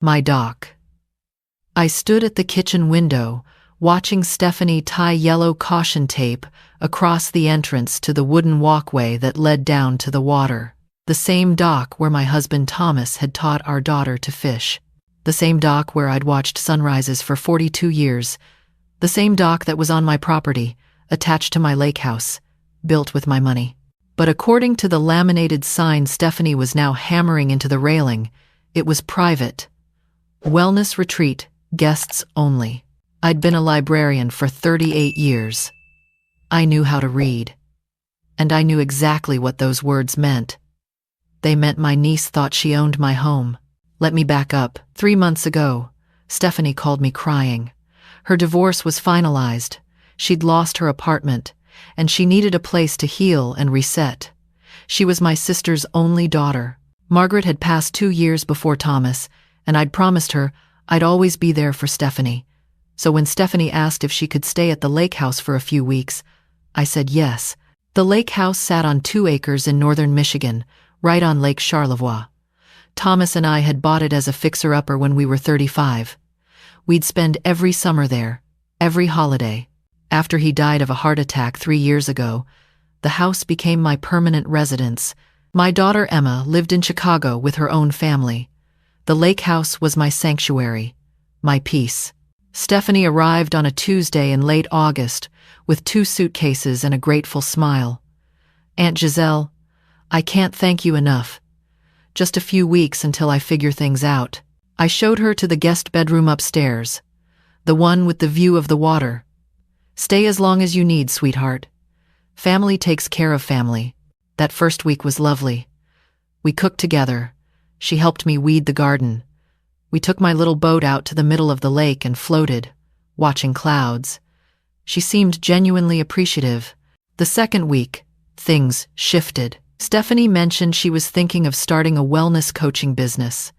My dock. I stood at the kitchen window, watching Stephanie tie yellow caution tape across the entrance to the wooden walkway that led down to the water. The same dock where my husband Thomas had taught our daughter to fish. The same dock where I'd watched sunrises for 42 years. The same dock that was on my property, attached to my lake house, built with my money. But according to the laminated sign Stephanie was now hammering into the railing, it was private. Wellness retreat, guests only. I'd been a librarian for 38 years. I knew how to read. And I knew exactly what those words meant. They meant my niece thought she owned my home. Let me back up. 3 months ago, Stephanie called me crying. Her divorce was finalized. She'd lost her apartment, and she needed a place to heal and reset. She was my sister's only daughter. Margaret had passed 2 years before Thomas, and I'd promised her I'd always be there for Stephanie. So when Stephanie asked if she could stay at the lake house for a few weeks, I said yes. The lake house sat on 2 acres in northern Michigan, right on Lake Charlevoix. Thomas and I had bought it as a fixer-upper when we were 35. We'd spend every summer there, every holiday. After he died of a heart attack 3 years ago, the house became my permanent residence. My daughter Emma lived in Chicago with her own family. The lake house was my sanctuary, my peace. Stephanie arrived on a Tuesday in late August with 2 suitcases and a grateful smile. "Aunt Giselle, I can't thank you enough. Just a few weeks until I figure things out." I showed her to the guest bedroom upstairs, the one with the view of the water. "Stay as long as you need, sweetheart. Family takes care of family." That first week was lovely. We cooked together. She helped me weed the garden. We took my little boat out to the middle of the lake and floated, watching clouds. She seemed genuinely appreciative. The second week, things shifted. Stephanie mentioned she was thinking of starting a wellness coaching business.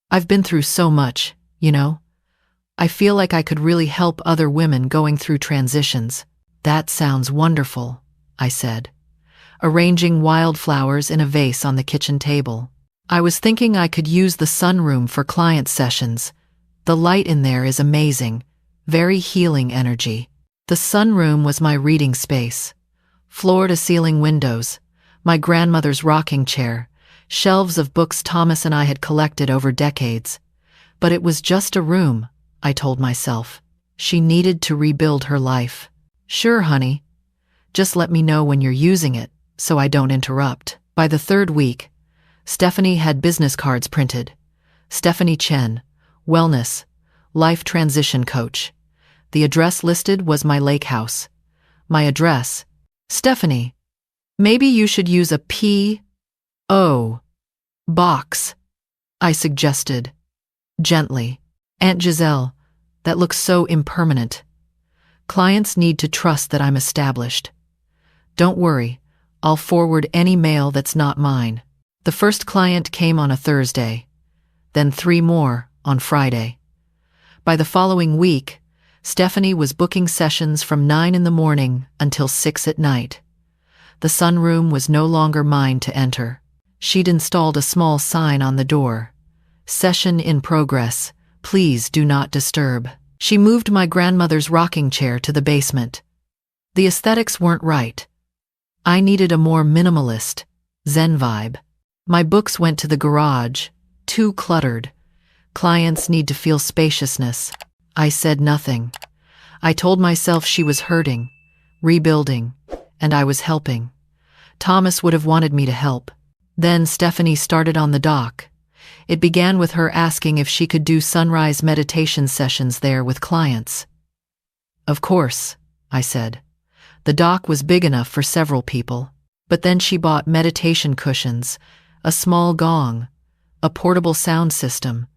"I've been through so much, you know. I feel like I could really help other women going through transitions." "That sounds wonderful," I said, arranging wildflowers in a vase on the kitchen table. "I was thinking I could use the sunroom for client sessions. The light in there is amazing, very healing energy." The sunroom was my reading space. Floor-to-ceiling windows, my grandmother's rocking chair, shelves of books Thomas and I had collected over decades. But it was just a room, I told myself. She needed to rebuild her life. "Sure, honey. Just let me know when you're using it, so I don't interrupt." By the 3rd week, Stephanie had business cards printed. Stephanie Chen, Wellness, Life Transition Coach. The address listed was my lake house. My address, "Stephanie, maybe you should use a P.O. box," I suggested, gently. "Aunt Giselle, that looks so impermanent. Clients need to trust that I'm established. Don't worry, I'll forward any mail that's not mine." The first client came on a Thursday, then 3 more on Friday. By the following week, Stephanie was booking sessions from 9 in the morning until 6 at night. The sunroom was no longer mine to enter. She'd installed a small sign on the door. "Session in progress. Please do not disturb." She moved my grandmother's rocking chair to the basement. The aesthetics weren't right. I needed a more minimalist, Zen vibe. My books went to the garage, too cluttered. Clients need to feel spaciousness. I said nothing. I told myself she was hurting, rebuilding, and I was helping. Thomas would have wanted me to help. Then Stephanie started on the dock. It began with her asking if she could do sunrise meditation sessions there with clients. "Of course," I said. The dock was big enough for several people. But then she bought meditation cushions, a small gong, a portable sound system.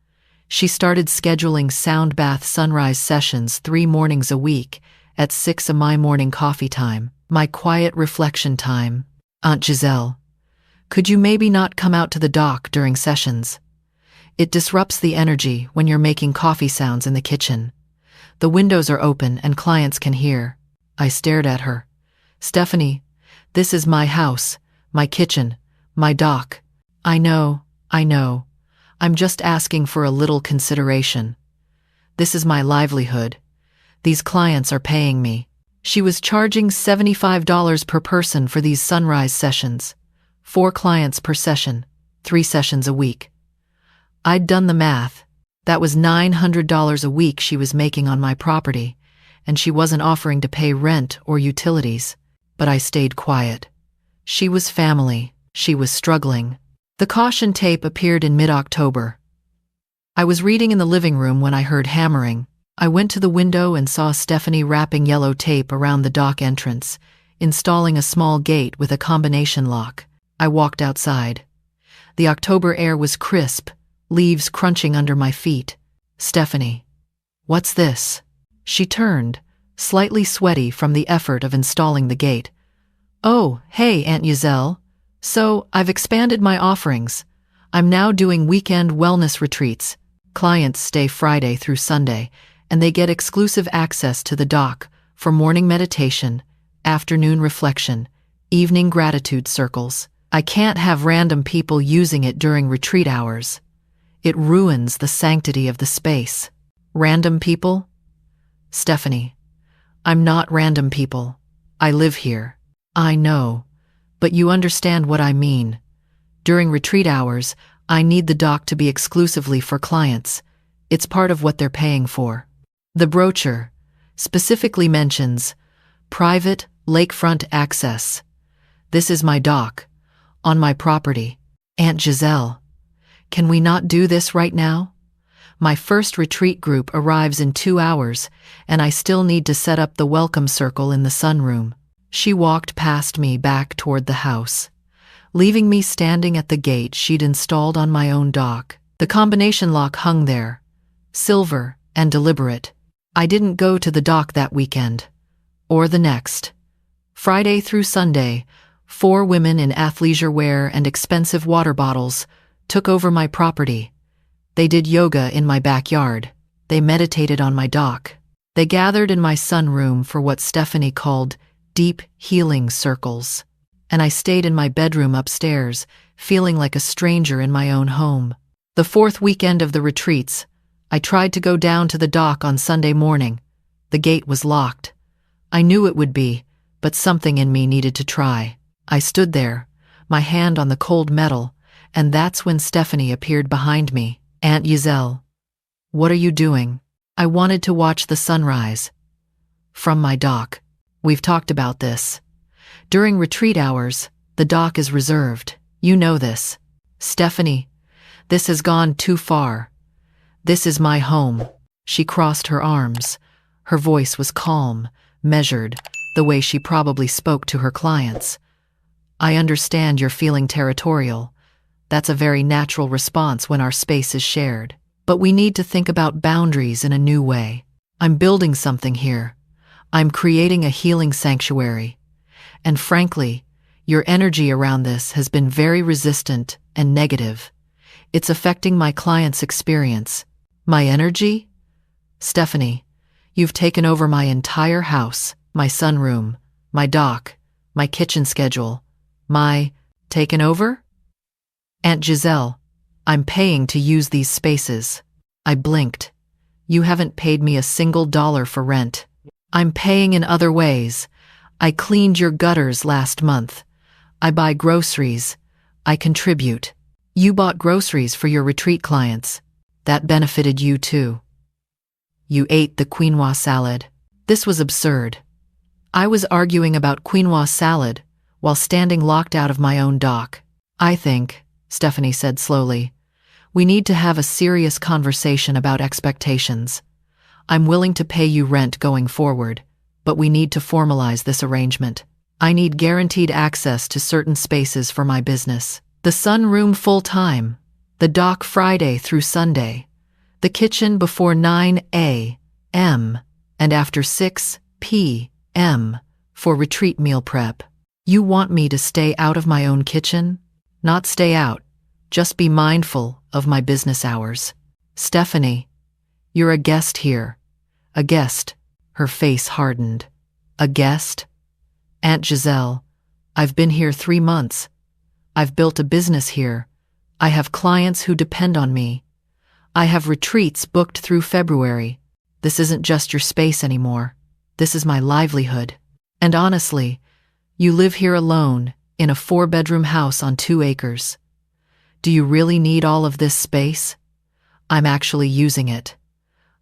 She started scheduling sound bath sunrise sessions 3 mornings a week at 6 of my morning coffee time, my quiet reflection time. "Aunt Giselle, could you maybe not come out to the dock during sessions? It disrupts the energy when you're making coffee sounds in the kitchen. The windows are open and clients can hear." I stared at her. "Stephanie, this is my house, my kitchen, my dock." I know. I'm just asking for a little consideration. This is my livelihood. These clients are paying me. She was charging $75 per person for these sunrise sessions. 4 clients per session, 3 sessions a week. I'd done the math. That was $900 a week she was making on my property, and she wasn't offering to pay rent or utilities. But I stayed quiet. She was family. She was struggling. The caution tape appeared in mid-October. I was reading in the living room when I heard hammering. I went to the window and saw Stephanie wrapping yellow tape around the dock entrance, installing a small gate with a combination lock. I walked outside. The October air was crisp, leaves crunching under my feet. Stephanie. What's this? She turned, slightly sweaty from the effort of installing the gate. Oh, hey, Aunt Giselle. So, I've expanded my offerings. I'm now doing weekend wellness retreats. Clients stay Friday through Sunday, and they get exclusive access to the dock for morning meditation, afternoon reflection, evening gratitude circles. I can't have random people using it during retreat hours. It ruins the sanctity of the space. Random people? Stephanie, I'm not random people. I live here. I know, but you understand what I mean. During retreat hours, I need the dock to be exclusively for clients. It's part of what they're paying for. The brochure specifically mentions private lakefront access. This is my dock, on my property. Aunt Giselle, can we not do this right now? My first retreat group arrives in 2 hours, and I still need to set up the welcome circle in the sunroom. She walked past me back toward the house, leaving me standing at the gate she'd installed on my own dock. The combination lock hung there, silver and deliberate. I didn't go to the dock that weekend, or the next. Friday through Sunday, 4 women in athleisure wear and expensive water bottles took over my property. They did yoga in my backyard. They meditated on my dock. They gathered in my sunroom for what Stephanie called deep healing circles. And I stayed in my bedroom upstairs, feeling like a stranger in my own home. The 4th weekend of the retreats, I tried to go down to the dock on Sunday morning. The gate was locked. I knew it would be, but something in me needed to try. I stood there, my hand on the cold metal, and that's when Stephanie appeared behind me. Aunt Giselle, what are you doing? I wanted to watch the sunrise. From my dock. We've talked about this. During retreat hours, the dock is reserved. You know this. Stephanie, this has gone too far. This is my home. She crossed her arms. Her voice was calm, measured, the way she probably spoke to her clients. I understand you're feeling territorial. That's a very natural response when our space is shared. But we need to think about boundaries in a new way. I'm building something here. I'm creating a healing sanctuary. And frankly, your energy around this has been very resistant and negative. It's affecting my client's experience. My energy? Stephanie, you've taken over my entire house, my sunroom, my dock, my kitchen schedule. Taken over? Aunt Giselle, I'm paying to use these spaces. I blinked. You haven't paid me a single dollar for rent. I'm paying in other ways. I cleaned your gutters last month. I buy groceries. I contribute. You bought groceries for your retreat clients. That benefited you too. You ate the quinoa salad. This was absurd. I was arguing about quinoa salad while standing locked out of my own dock. I think, Stephanie said slowly, we need to have a serious conversation about expectations. I'm willing to pay you rent going forward, but we need to formalize this arrangement. I need guaranteed access to certain spaces for my business. The sunroom full-time, the dock Friday through Sunday, the kitchen before 9 a.m. and after 6 p.m. for retreat meal prep. You want me to stay out of my own kitchen? Not stay out, just be mindful of my business hours. Stephanie, you're a guest here. A guest. Her face hardened. A guest? Aunt Giselle, I've been here 3 months. I've built a business here. I have clients who depend on me. I have retreats booked through February. This isn't just your space anymore. This is my livelihood. And honestly, you live here alone, in a 4-bedroom house on 2 acres. Do you really need all of this space? I'm actually using it.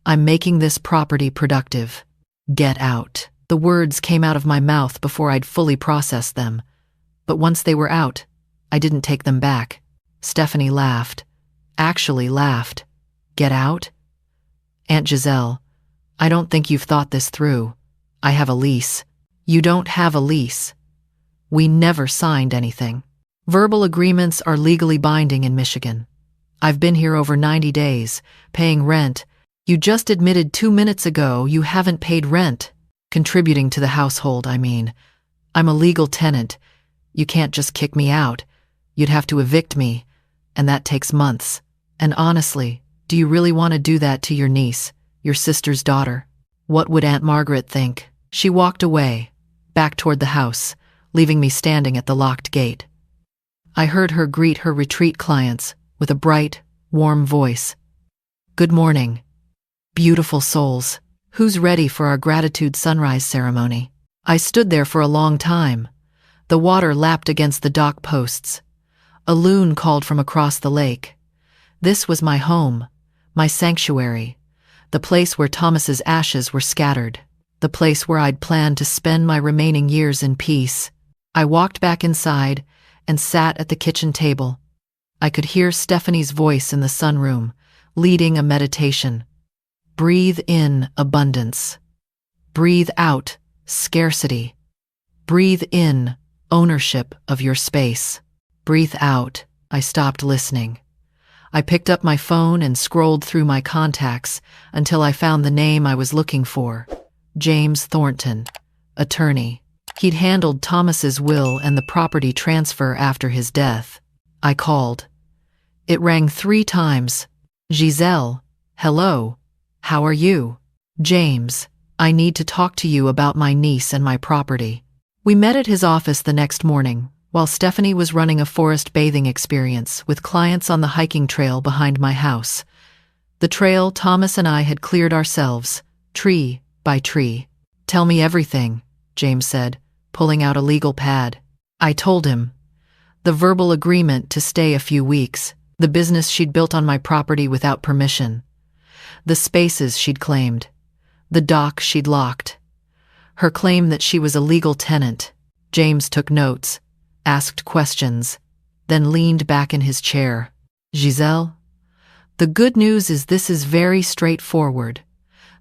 I'm making this property productive. Get out. The words came out of my mouth before I'd fully processed them. But once they were out, I didn't take them back. Stephanie laughed. Actually laughed. Get out? Aunt Giselle, I don't think you've thought this through. I have a lease. You don't have a lease. We never signed anything. Verbal agreements are legally binding in Michigan. I've been here over 90 days, paying rent. You just admitted 2 minutes ago you haven't paid rent. Contributing to the household, I mean. I'm a legal tenant. You can't just kick me out. You'd have to evict me, and that takes months. And honestly, do you really want to do that to your niece, your sister's daughter? What would Aunt Margaret think? She walked away, back toward the house, leaving me standing at the locked gate. I heard her greet her retreat clients with a bright, warm voice. Good morning, beautiful souls. Who's ready for our gratitude sunrise ceremony? I stood there for a long time. The water lapped against the dock posts. A loon called from across the lake. This was my home, my sanctuary, the place where Thomas's ashes were scattered, the place where I'd planned to spend my remaining years in peace. I walked back inside and sat at the kitchen table. I could hear Stephanie's voice in the sunroom, leading a meditation. Breathe in abundance. Breathe out scarcity. Breathe in ownership of your space. Breathe out. I stopped listening. I picked up my phone and scrolled through my contacts until I found the name I was looking for. James Thornton, attorney. He'd handled Thomas's will and the property transfer after his death. I called. It rang 3 times. Giselle, hello. How are you? James, I need to talk to you about my niece and my property. We met at his office the next morning, while Stephanie was running a forest bathing experience with clients on the hiking trail behind my house. The trail Thomas and I had cleared ourselves, tree by tree. Tell me everything, James said, pulling out a legal pad. I told him. The verbal agreement to stay a few weeks, the business she'd built on my property without permission, the spaces she'd claimed, the dock she'd locked, her claim that she was a legal tenant. James took notes, asked questions, then leaned back in his chair. Giselle, the good news is this is very straightforward.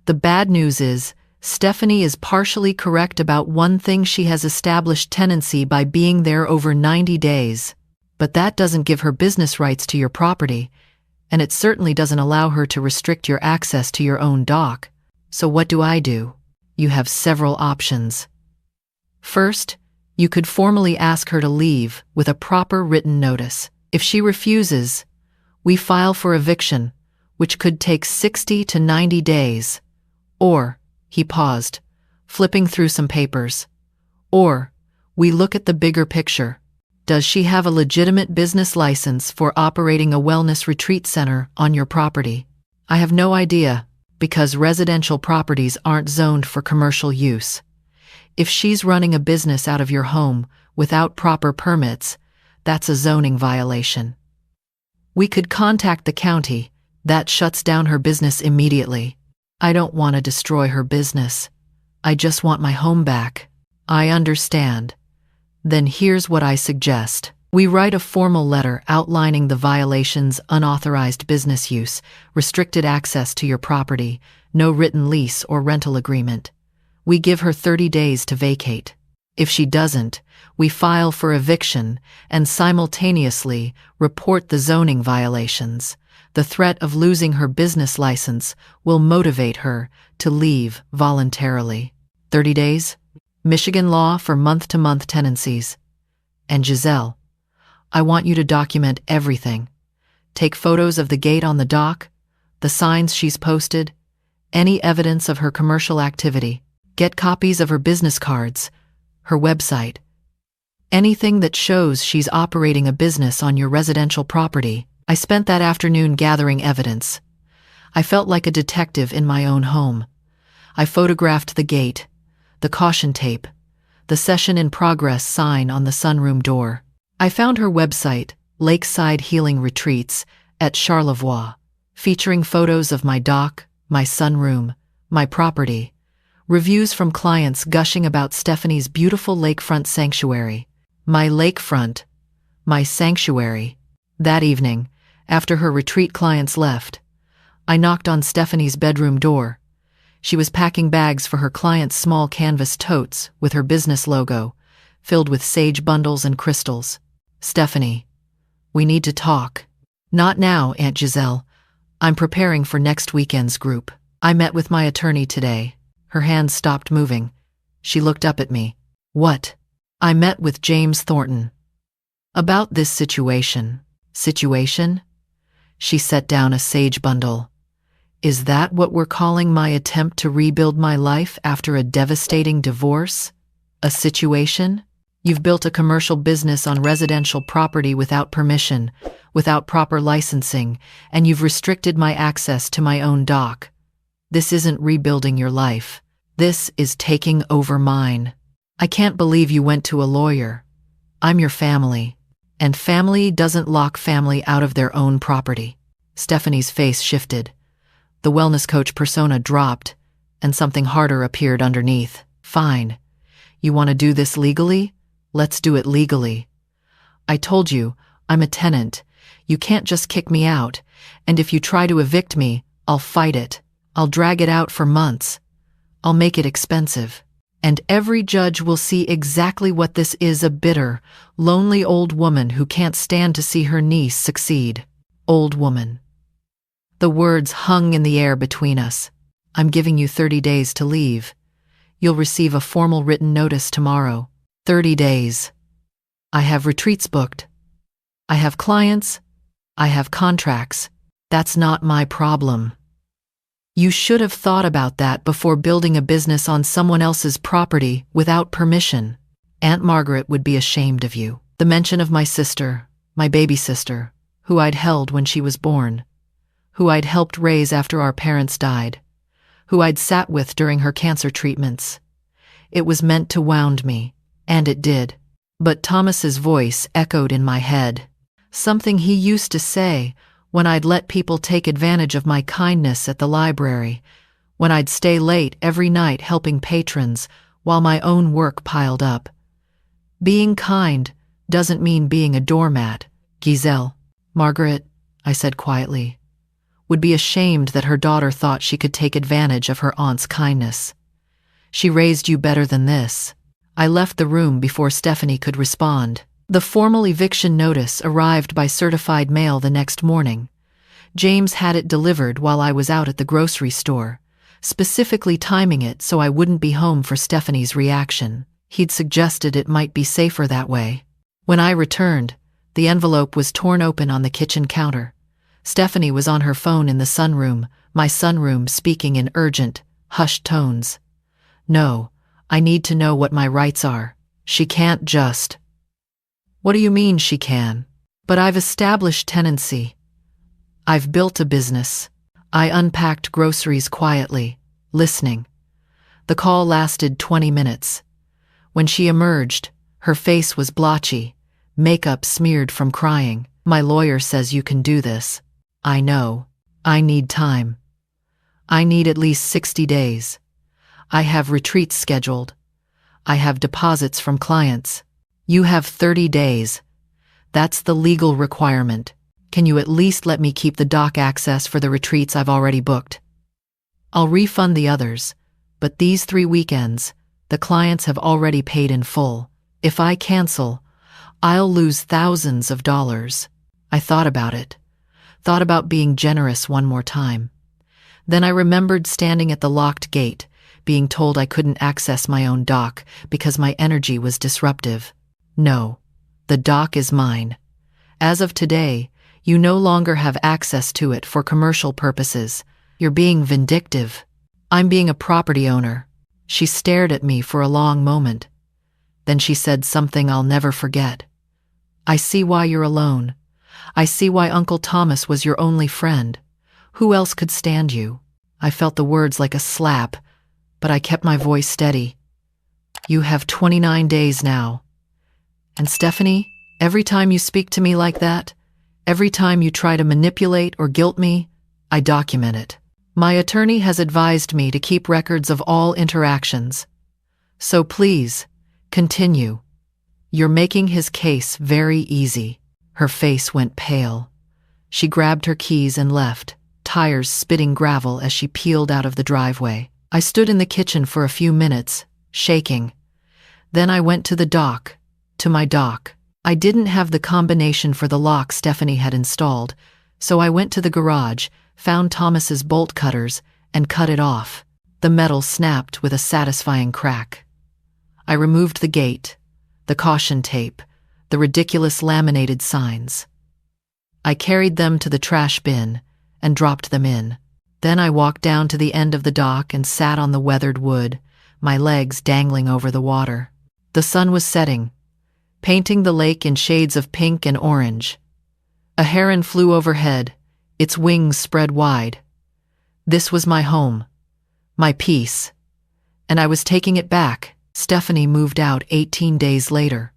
The bad news is Stephanie is partially correct about one thing: she has established tenancy by being there over 90 days. But that doesn't give her business rights to your property, and it certainly doesn't allow her to restrict your access to your own dock. So what do? You have several options. First, you could formally ask her to leave with a proper written notice. If she refuses, we file for eviction, which could take 60 to 90 days. Or, he paused, flipping through some papers. Or, we look at the bigger picture. Does she have a legitimate business license for operating a wellness retreat center on your property? I have no idea, because residential properties aren't zoned for commercial use. If she's running a business out of your home without proper permits, that's a zoning violation. We could contact the county. That shuts down her business immediately. I don't want to destroy her business. I just want my home back. I understand. Then here's what I suggest. We write a formal letter outlining the violations: unauthorized business use, restricted access to your property, no written lease or rental agreement. We give her 30 days to vacate. If she doesn't, we file for eviction and simultaneously report the zoning violations. The threat of losing her business license will motivate her to leave voluntarily. 30 days? Michigan law for month-to-month tenancies. And Giselle, I want you to document everything. Take photos of the gate on the dock, the signs she's posted, any evidence of her commercial activity. Get copies of her business cards, her website. Anything that shows she's operating a business on your residential property. I spent that afternoon gathering evidence. I felt like a detective in my own home. I photographed the gate, the caution tape, the session in progress sign on the sunroom door. I found her website, Lakeside Healing Retreats, at Charlevoix, featuring photos of my dock, my sunroom, my property, reviews from clients gushing about Stephanie's beautiful lakefront sanctuary. My lakefront, my sanctuary. That evening, after her retreat clients left, I knocked on Stephanie's bedroom door. She was packing bags for her clients' small canvas totes with her business logo, filled with sage bundles and crystals. "Stephanie, we need to talk." "Not now, Aunt Giselle. I'm preparing for next weekend's group. I met with my attorney today." Her hands stopped moving. She looked up at me. "What?" "I met with James Thornton. About this situation." "Situation?" She set down a sage bundle. "Is that what we're calling my attempt to rebuild my life after a devastating divorce? A situation? You've built a commercial business on residential property without permission, without proper licensing, and you've restricted my access to my own dock. This isn't rebuilding your life. This is taking over mine. I can't believe you went to a lawyer. I'm your family, and family doesn't lock family out of their own property." Stephanie's face shifted. The wellness coach persona dropped, and something harder appeared underneath. "Fine. You want to do this legally? Let's do it legally. I told you, I'm a tenant. You can't just kick me out, and if you try to evict me, I'll fight it. I'll drag it out for months. I'll make it expensive. And every judge will see exactly what this is: a bitter, lonely old woman who can't stand to see her niece succeed." Old woman. The words hung in the air between us. "I'm giving you 30 days to leave. You'll receive a formal written notice tomorrow." 30 days. I have retreats booked. I have clients. I have contracts. That's not my problem. You should have thought about that before building a business on someone else's property without permission. Aunt Margaret would be ashamed of you. The mention of my sister, my baby sister, who I'd held when she was born, who I'd helped raise after our parents died, who I'd sat with during her cancer treatments. It was meant to wound me, and it did. But Thomas's voice echoed in my head. Something he used to say when I'd let people take advantage of my kindness at the library, when I'd stay late every night helping patrons while my own work piled up. "Being kind doesn't mean being a doormat, Giselle." "Margaret," I said quietly, would be ashamed that her daughter thought she could take advantage of her aunt's kindness. "She raised you better than this." I left the room before Stephanie could respond. The formal eviction notice arrived by certified mail the next morning. James had it delivered while I was out at the grocery store, specifically timing it so I wouldn't be home for Stephanie's reaction. He'd suggested it might be safer that way. When I returned, the envelope was torn open on the kitchen counter. Stephanie was on her phone in the sunroom, my sunroom, speaking in urgent, hushed tones. "No, I need to know what my rights are. She can't just..." "What do you mean she can?" "But I've established tenancy. I've built a business." I unpacked groceries quietly, listening. The call lasted 20 minutes. When she emerged, her face was blotchy, makeup smeared from crying. "My lawyer says you can do this." "I know. I need time. I need at least 60 days. I have retreats scheduled. I have deposits from clients." "You have 30 days. That's the legal requirement. Can you at least let me keep the dock access for the retreats I've already booked? I'll refund the others, but these 3 weekends, the clients have already paid in full. If I cancel, I'll lose thousands of dollars." I thought about it. Thought about being generous one more time. Then I remembered standing at the locked gate, being told I couldn't access my own dock because my energy was disruptive. "No, the dock is mine. As of today, you no longer have access to it for commercial purposes. You're being vindictive." "I'm being a property owner." She stared at me for a long moment. Then she said something I'll never forget. "I see why you're alone. I see why Uncle Thomas was your only friend. Who else could stand you?" I felt the words like a slap, but I kept my voice steady. "You have 29 days now. And Stephanie, every time you speak to me like that, every time you try to manipulate or guilt me, I document it. My attorney has advised me to keep records of all interactions. So please, continue. You're making his case very easy." Her face went pale. She grabbed her keys and left, tires spitting gravel as she peeled out of the driveway. I stood in the kitchen for a few minutes, shaking. Then I went to the dock, to my dock. I didn't have the combination for the lock Stephanie had installed, so I went to the garage, found Thomas's bolt cutters, and cut it off. The metal snapped with a satisfying crack. I removed the gate, the caution tape, the ridiculous laminated signs. I carried them to the trash bin and dropped them in. Then I walked down to the end of the dock and sat on the weathered wood, my legs dangling over the water. The sun was setting, painting the lake in shades of pink and orange. A heron flew overhead, its wings spread wide. This was my home, my peace, and I was taking it back. Stephanie moved out 18 days later.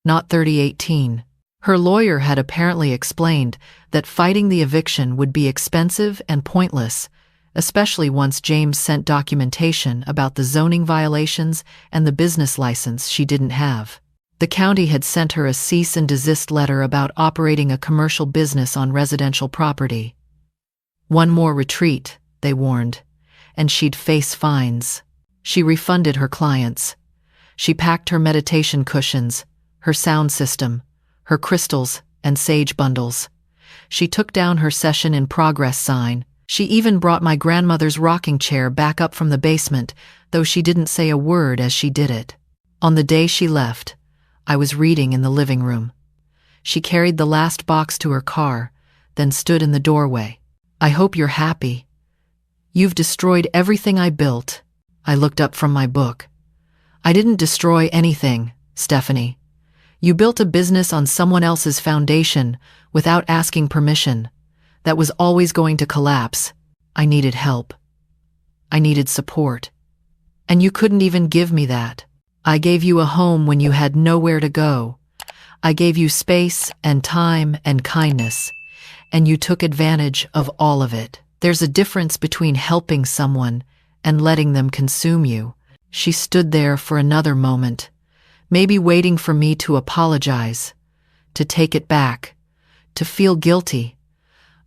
Not 3018. Her lawyer had apparently explained that fighting the eviction would be expensive and pointless, especially once James sent documentation about the zoning violations and the business license she didn't have. The county had sent her a cease and desist letter about operating a commercial business on residential property. One more retreat, they warned, and she'd face fines. She refunded her clients. She packed her meditation cushions, her sound system, her crystals and sage bundles. She took down her session in progress sign. She even brought my grandmother's rocking chair back up from the basement, though she didn't say a word as she did it. On the day she left, I was reading in the living room. She carried the last box to her car, then stood in the doorway. "I hope you're happy. You've destroyed everything I built." I looked up from my book. "I didn't destroy anything, Stephanie. You built a business on someone else's foundation without asking permission. That was always going to collapse. I needed help. I needed support. And you couldn't even give me that. I gave you a home when you had nowhere to go. I gave you space and time and kindness, and you took advantage of all of it. There's a difference between helping someone and letting them consume you." She stood there for another moment, maybe waiting for me to apologize, to take it back, to feel guilty.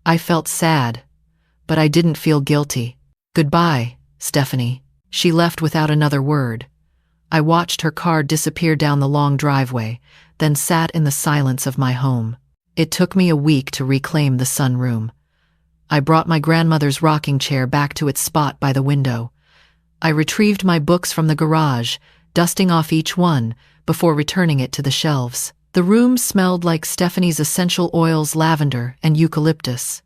I felt sad, but I didn't feel guilty. "Goodbye, Stephanie." She left without another word. I watched her car disappear down the long driveway, then sat in the silence of my home. It took me a week to reclaim the sunroom. I brought my grandmother's rocking chair back to its spot by the window. I retrieved my books from the garage, dusting off each one before returning it to the shelves. The room smelled like Stephanie's essential oils, lavender and eucalyptus.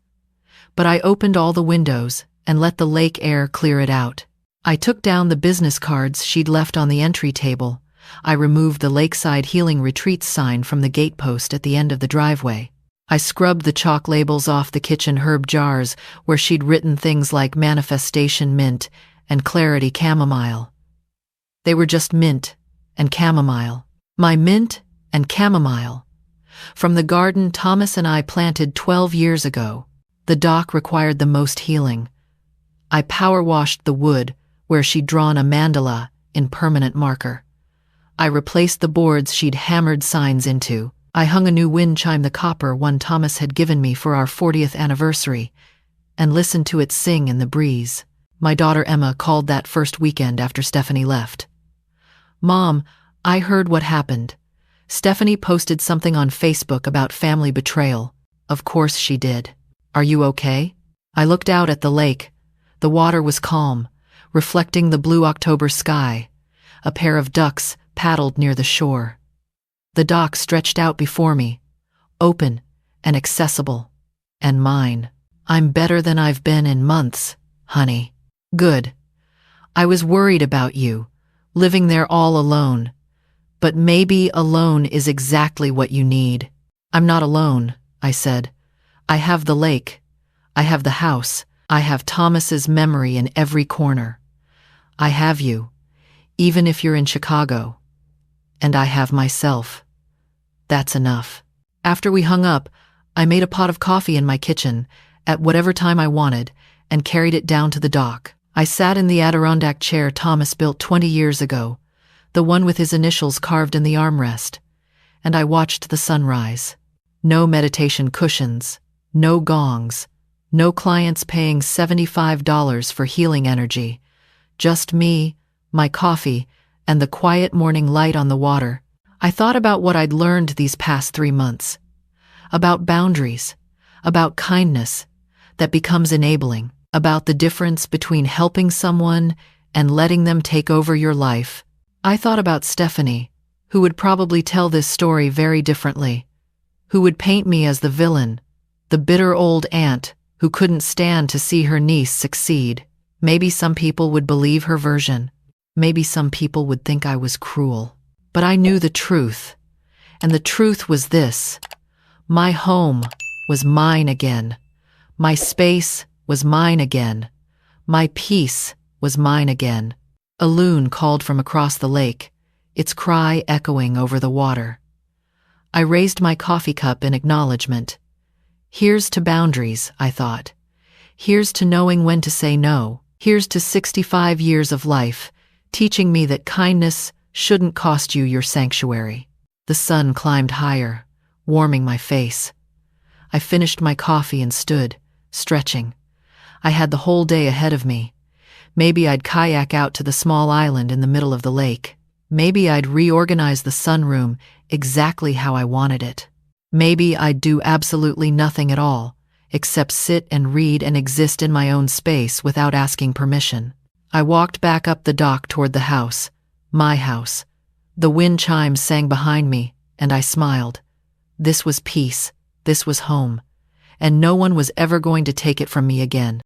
But I opened all the windows and let the lake air clear it out. I took down the business cards she'd left on the entry table. I removed the Lakeside Healing Retreats sign from the gatepost at the end of the driveway. I scrubbed the chalk labels off the kitchen herb jars where she'd written things like Manifestation Mint and Clarity Chamomile. They were just mint and chamomile. My mint and chamomile. From the garden Thomas and I planted 12 years ago. The dock required the most healing. I power washed the wood where she'd drawn a mandala in permanent marker. I replaced the boards she'd hammered signs into. I hung a new wind chime, the copper one Thomas had given me for our 40th anniversary, and listened to it sing in the breeze. My daughter Emma called that first weekend after Stephanie left. "Mom, I heard what happened. Stephanie posted something on Facebook about family betrayal." Of course she did. "Are you okay?" I looked out at the lake. The water was calm, reflecting the blue October sky. A pair of ducks paddled near the shore. The dock stretched out before me, open and accessible, and mine. "I'm better than I've been in months, honey." "Good. I was worried about you, living there all alone. But maybe alone is exactly what you need." "I'm not alone," I said. I have the lake. I have the house. I have Thomas's memory in every corner. I have you, even if you're in Chicago. And I have myself. That's enough. After we hung up, I made a pot of coffee in my kitchen, at whatever time I wanted, and carried it down to the dock. I sat in the Adirondack chair Thomas built 20 years ago, the one with his initials carved in the armrest, and I watched the sunrise. No meditation cushions, no gongs, no clients paying $75 for healing energy, just me, my coffee, and the quiet morning light on the water. I thought about what I'd learned these past 3 months, about boundaries, about kindness that becomes enabling, about the difference between helping someone and letting them take over your life. I thought about Stephanie, who would probably tell this story very differently, who would paint me as the villain, the bitter old aunt who couldn't stand to see her niece succeed. Maybe some people would believe her version. Maybe some people would think I was cruel. But I knew the truth, and the truth was this. My home was mine again. My space was mine again. My peace was mine again. A loon called from across the lake, its cry echoing over the water. I raised my coffee cup in acknowledgement. Here's to boundaries, I thought. Here's to knowing when to say no. Here's to 65 years of life, teaching me that kindness shouldn't cost you your sanctuary. The sun climbed higher, warming my face. I finished my coffee and stood, stretching. I had the whole day ahead of me. Maybe I'd kayak out to the small island in the middle of the lake. Maybe I'd reorganize the sunroom exactly how I wanted it. Maybe I'd do absolutely nothing at all, except sit and read and exist in my own space without asking permission. I walked back up the dock toward the house, my house. The wind chimes sang behind me, and I smiled. This was peace, this was home, and no one was ever going to take it from me again.